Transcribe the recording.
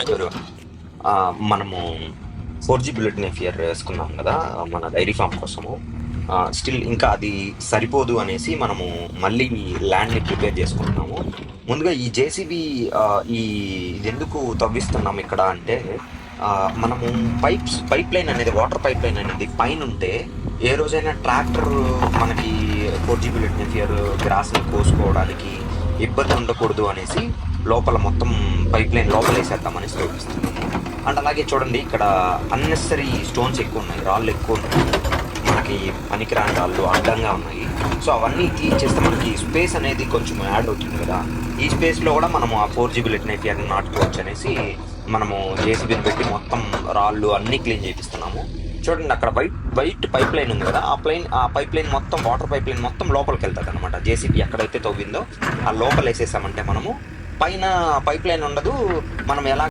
ఎవరు మనము 4G bullet Napier వేసుకున్నాం కదా మన డైరీ ఫామ్ కోసము. స్టిల్ ఇంకా అది సరిపోదు అనేసి మనము మళ్ళీ ల్యాండ్ని ప్రిపేర్ చేసుకుంటున్నాము. ముందుగా ఈ జేసీబీ ఈ ఇది ఎందుకు తవ్విస్తున్నాం ఇక్కడ అంటే మనము పైప్ లైన్ అనేది వాటర్ పైప్ లైన్ అనేది పైన ఉంటే ఏ రోజైనా ట్రాక్టర్ మనకి 4G బుల్లెట్ నేఫియర్ గ్రాస్ని కోసుకోవడానికి ఇబ్బంది ఉండకూడదు అనేసి లోపల మొత్తం పైప్ లైన్ లోపల వేసేద్దామని తవ్విస్తున్నాము. అండ్ అలాగే చూడండి ఇక్కడ అన్నెసరీ స్టోన్స్ ఎక్కువ ఉన్నాయి, రాళ్ళు ఎక్కువ ఉన్నాయి, మనకి పనికిరాని రాళ్ళు అడ్డంగా ఉన్నాయి. సో అవన్నీ తీసేస్తే మనకి స్పేస్ అనేది కొంచెం యాడ్ అవుతుంది కదా. ఈ స్పేస్లో కూడా మనము ఆ 4G బుల్లెట్ నేఫియర్ని నాటుకోవచ్చు అనేసి మనము జేసీబీని పెట్టి మొత్తం రాళ్ళు అన్నీ క్లీన్ చేపిస్తున్నాము. చూడండి అక్కడ వైట్ పైప్ లైన్ ఉంది కదా, ఆ పైప్ లైన్ మొత్తం వాటర్ పైప్ లైన్ మొత్తం లోపలికి వెళ్తుంది అనమాట. జేసీబీ ఎక్కడైతే తవ్విందో ఆ లోపల వేసేసామంటే మనము పైన పైప్ లైన్ ఉండదు. మనం ఎలా